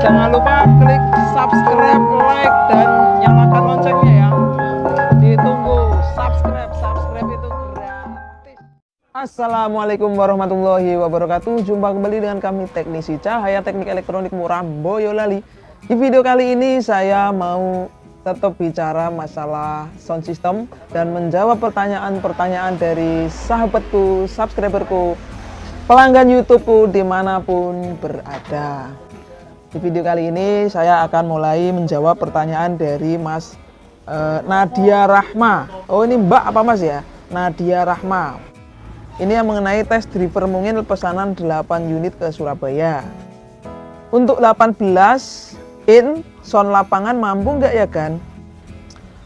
Jangan lupa klik subscribe, like, dan nyalakan loncengnya ya. Ditunggu subscribe itu gratis. Assalamualaikum warahmatullahi wabarakatuh. Jumpa kembali dengan kami Teknisi Cahaya Teknik Elektronik Murah Boyolali. Di video kali ini saya mau tetap bicara masalah sound system dan menjawab pertanyaan-pertanyaan dari sahabatku, subscriberku, pelanggan YouTubeku dimanapun berada. Di video kali ini saya akan mulai menjawab pertanyaan dari Mas Nadia Rahma. Oh, ini Mbak apa Mas ya? Nadia Rahma. Ini yang mengenai tes driver mungil pesanan 8 unit ke Surabaya. Untuk 18 in sound lapangan mampu nggak ya kan?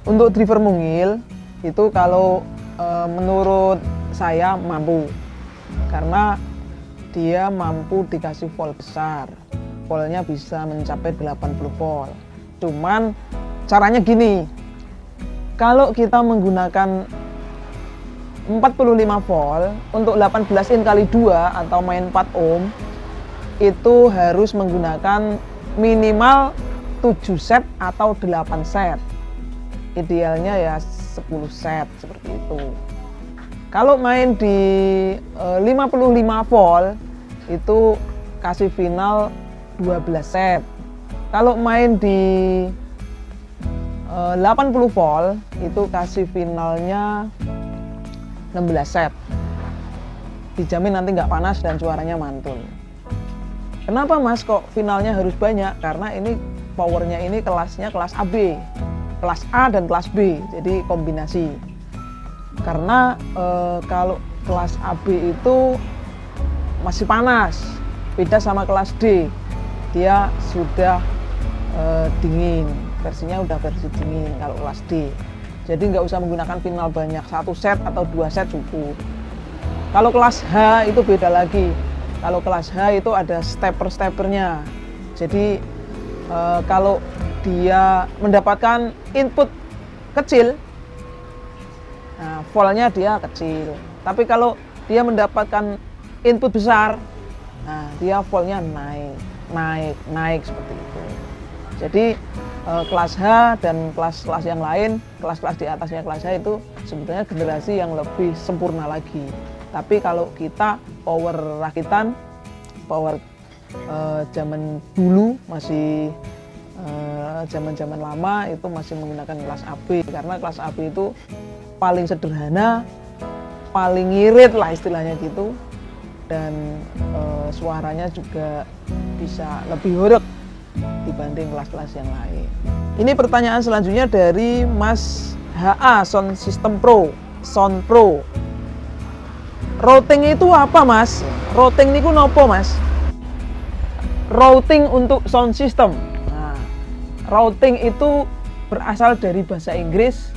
Untuk driver mungil itu kalau menurut saya mampu, karena dia mampu dikasih volt besar, voltnya bisa mencapai 80 volt. Cuman caranya gini, kalau kita menggunakan 45 volt untuk 18 in kali 2 atau main 4 ohm, itu harus menggunakan minimal 7 set atau 8 set. Idealnya ya 10 set seperti itu. Kalau main di 55 volt itu kasih final 12 set. Kalau main di 80 volt itu kasih finalnya 16 set. Dijamin nanti nggak panas dan suaranya mantul. Kenapa Mas kok finalnya harus banyak? Karena ini powernya ini kelasnya kelas AB, kelas A dan kelas B, jadi kombinasi. Karena kalau kelas AB itu masih panas, beda sama kelas D, dia sudah dingin, versinya udah versi dingin kalau kelas D. Jadi nggak usah menggunakan final banyak, 1 set atau 2 set cukup. Kalau kelas H itu beda lagi. Kalau kelas H itu ada stepper-steppernya. Jadi kalau dia mendapatkan input kecil, nah, voltnya dia kecil. Tapi kalau dia mendapatkan input besar, nah, dia voltnya naik seperti itu. Jadi kelas H dan kelas-kelas yang lain, kelas-kelas di atasnya kelas H itu sebenarnya generasi yang lebih sempurna lagi. Tapi kalau kita power rakitan, power zaman dulu masih zaman-zaman lama itu masih menggunakan kelas AB, karena kelas AB itu paling sederhana, paling ngirit lah istilahnya gitu, dan suaranya juga bisa lebih horeg dibanding kelas-kelas yang lain. Ini pertanyaan selanjutnya dari Mas HA Sound System Pro, Sound Pro. Routing itu apa Mas? Routing niku nopo Mas? Routing untuk sound system. Nah, routing itu berasal dari bahasa Inggris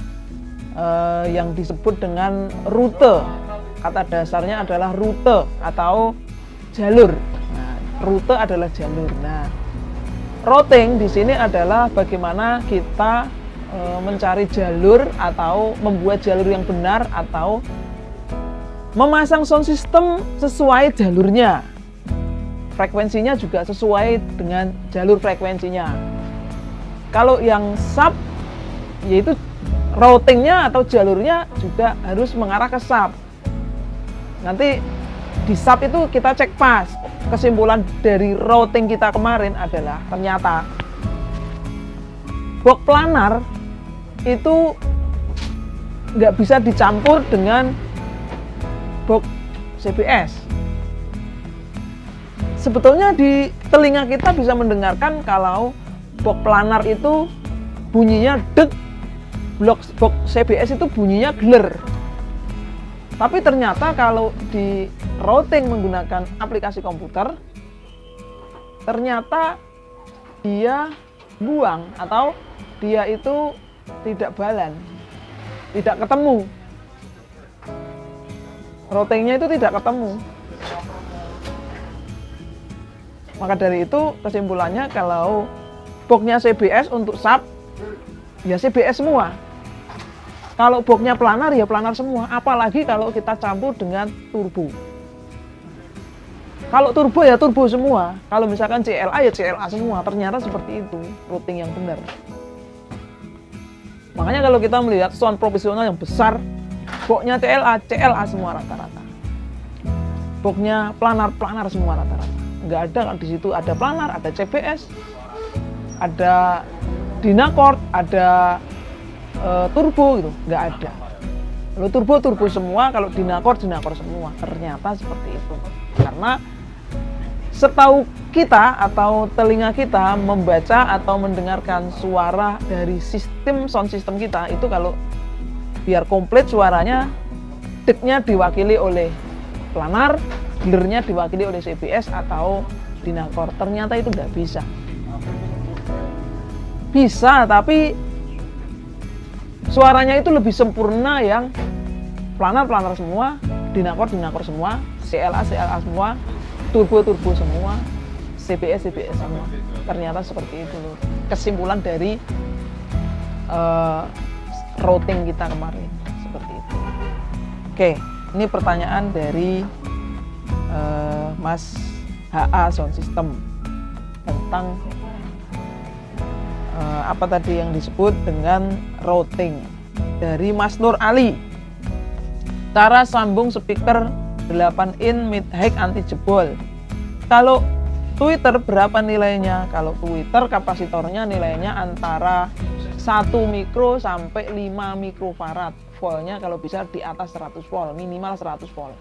yang disebut dengan rute. Kata dasarnya adalah rute atau jalur. Nah, rute adalah jalur. Nah, routing di sini adalah bagaimana kita mencari jalur atau membuat jalur yang benar atau memasang sound system sesuai jalurnya. Frekuensinya juga sesuai dengan jalur frekuensinya. Kalau yang sub, yaitu routingnya atau jalurnya juga harus mengarah ke sub. Nanti di sub itu kita cek pas. Kesimpulan dari routing kita kemarin adalah ternyata box planar itu nggak bisa dicampur dengan box CBS. Sebetulnya di telinga kita bisa mendengarkan kalau box planar itu bunyinya deg, box CBS itu bunyinya gler. Tapi ternyata kalau di routing menggunakan aplikasi komputer, ternyata dia buang atau dia itu tidak balan, tidak ketemu. Routingnya itu tidak ketemu. Maka dari itu kesimpulannya kalau boxnya CBS untuk sub, ya CBS semua. Kalau boxnya planar ya planar semua. Apalagi kalau kita campur dengan turbo. Kalau turbo ya turbo semua. Kalau misalkan CLA ya CLA semua. Ternyata seperti itu routing yang benar. Makanya kalau kita melihat sound profesional yang besar, boxnya CLA, CLA semua rata-rata. Boxnya planar, planar semua rata-rata. Nggak ada di situ ada planar, ada CBS, ada Dynacord, ada turbo gitu. Nggak ada. Kalau turbo, turbo semua. Kalau Dynacord, Dynacord semua. Ternyata seperti itu. Karena setahu kita atau telinga kita membaca atau mendengarkan suara dari sistem sound system kita itu kalau biar komplit suaranya, deknya diwakili oleh planar, gilernya diwakili oleh CBS atau Dynacord. Ternyata itu nggak bisa. Bisa, tapi suaranya itu lebih sempurna yang planar, planar semua, Dynacord, Dynacord semua, CLA, CLA semua, turbo, turbo semua, CBS, CBS semua. Ternyata seperti itu loh. Kesimpulan dari routing kita kemarin seperti itu. Oke, ini pertanyaan dari Mas HA Sound System tentang apa tadi yang disebut dengan routing. Dari Mas Nur Ali, cara sambung speaker 8 in mid high anti jebol. Kalau tweeter berapa nilainya? Kalau tweeter kapasitornya nilainya antara 1 mikro sampai 5 mikrofarad. Voltnya kalau bisa di atas 100 volt, minimal 100 volt.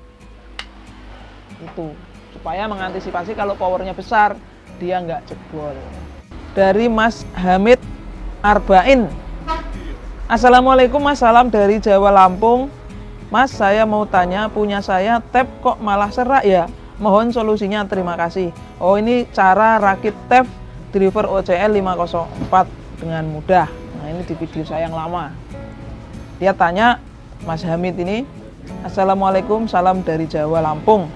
Itu supaya mengantisipasi kalau powernya besar dia nggak jebol. Dari Mas Hamid Arbain, Assalamualaikum Mas, salam dari Jawa Lampung. Mas, saya mau tanya, punya saya tab kok malah serak ya? Mohon solusinya, terima kasih. Oh, ini cara rakit tab driver OCL 504 dengan mudah. Nah, ini di video saya yang lama. Dia tanya, Mas Hamid ini, Assalamualaikum, salam dari Jawa Lampung.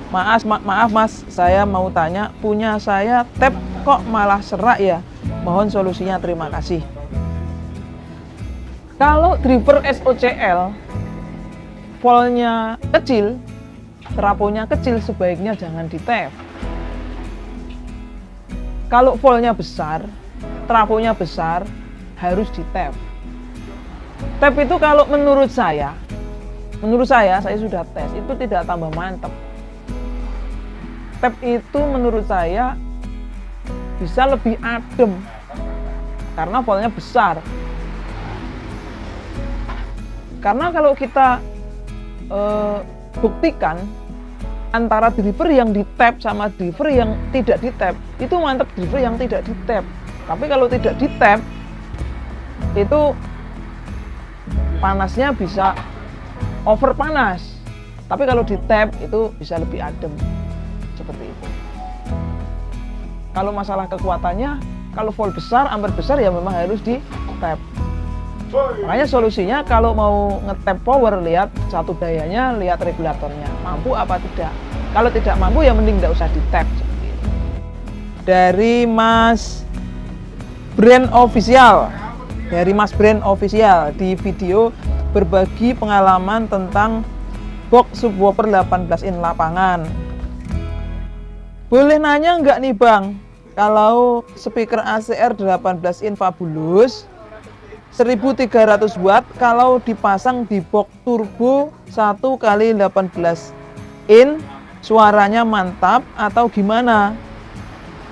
Maaf Mas, saya mau tanya, punya saya tab kok malah serak ya? Mohon solusinya, terima kasih. Kalau driver SOCL voltnya kecil, trafonya kecil, sebaiknya jangan di tab. Kalau voltnya besar, trafonya besar, harus di tab. Tab itu kalau menurut saya sudah tes, itu tidak tambah mantap. Tab itu menurut saya bisa lebih adem karena voltnya besar. Karena kalau kita buktikan antara driver yang di tab sama driver yang tidak di tab, itu mantap driver yang tidak di tab. Tapi kalau tidak di tab itu panasnya bisa over panas. Tapi kalau di tab itu bisa lebih adem. Seperti itu. Kalau masalah kekuatannya, kalau volt besar, ampere besar ya memang harus di tab. Makanya solusinya kalau mau nge-tap power, lihat satu dayanya, lihat regulatornya mampu apa tidak. Kalau tidak mampu ya mending nggak usah di-tap. Dari Mas Brand Official, di video berbagi pengalaman tentang box subwoofer 18 in lapangan. Boleh nanya nggak nih Bang, kalau speaker ACR 18 in Fabulous 1300 watt kalau dipasang di box turbo 1x18 in suaranya mantap atau gimana?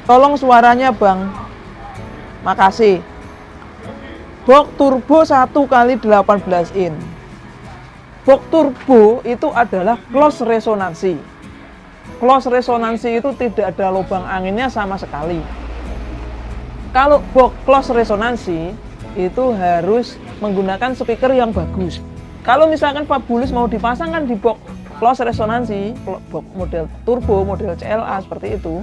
Tolong suaranya Bang, makasih. Box turbo 1x18 in. Box turbo itu adalah close resonansi. Close resonansi itu tidak ada lubang anginnya sama sekali. Kalau box close resonansi itu harus menggunakan speaker yang bagus. Kalau misalkan Fabulous mau dipasang kan di box close resonansi, box model turbo, model CLA seperti itu,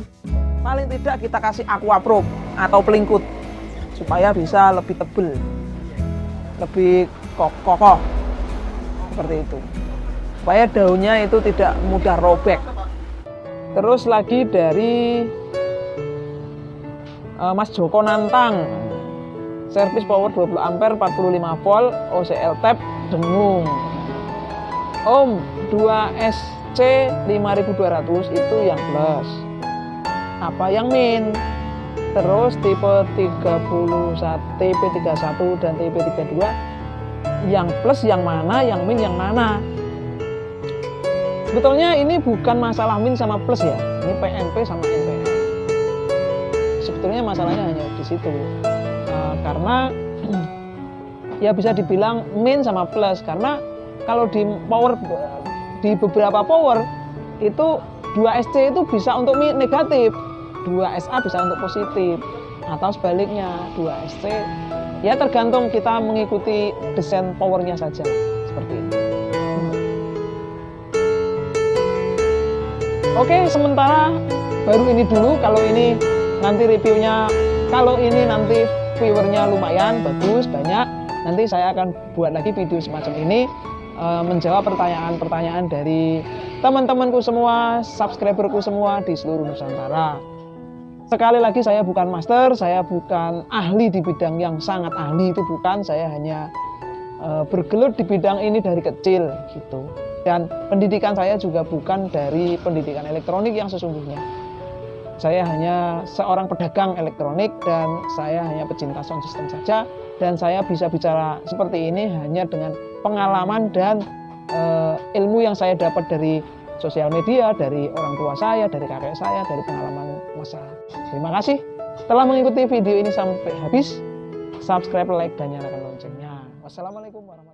paling tidak kita kasih aqua probe atau pelingkut supaya bisa lebih tebal, lebih kokoh seperti itu, supaya daunnya itu tidak mudah robek. Terus lagi dari Mas Joko Nantang, servis power 20 ampere 45 volt OCL tab dengung. Om 2S C 5200 itu yang plus. Apa yang min? Terus tipe 31, TP31 dan TP32 yang plus yang mana, yang min yang mana? Sebetulnya ini bukan masalah min sama plus ya. Ini PMP sama NPL. Sebetulnya masalahnya hanya di situ. Karena ya bisa dibilang min sama plus, karena kalau di power, di beberapa power itu 2SC itu bisa untuk negatif, 2SA bisa untuk positif, atau sebaliknya 2SC ya tergantung kita mengikuti desain powernya saja seperti itu. Oke, sementara baru ini dulu. Kalau ini nanti reviewnya, kalau ini nanti viewernya lumayan bagus, banyak, nanti saya akan buat lagi video semacam ini, menjawab pertanyaan-pertanyaan dari teman-temanku semua, subscriberku semua di seluruh Nusantara. Sekali lagi, saya bukan master, saya bukan ahli di bidang yang sangat ahli, itu bukan. Saya hanya bergelut di bidang ini dari kecil gitu. Dan pendidikan saya juga bukan dari pendidikan elektronik yang sesungguhnya. Saya hanya seorang pedagang elektronik dan saya hanya pecinta sound system saja. Dan saya bisa bicara seperti ini hanya dengan pengalaman dan ilmu yang saya dapat dari sosial media, dari orang tua saya, dari kakek saya, dari pengalaman masa. Terima kasih telah mengikuti video ini sampai habis. Subscribe, like, dan nyalakan loncengnya. Wassalamualaikum warahmatullahi wabarakatuh.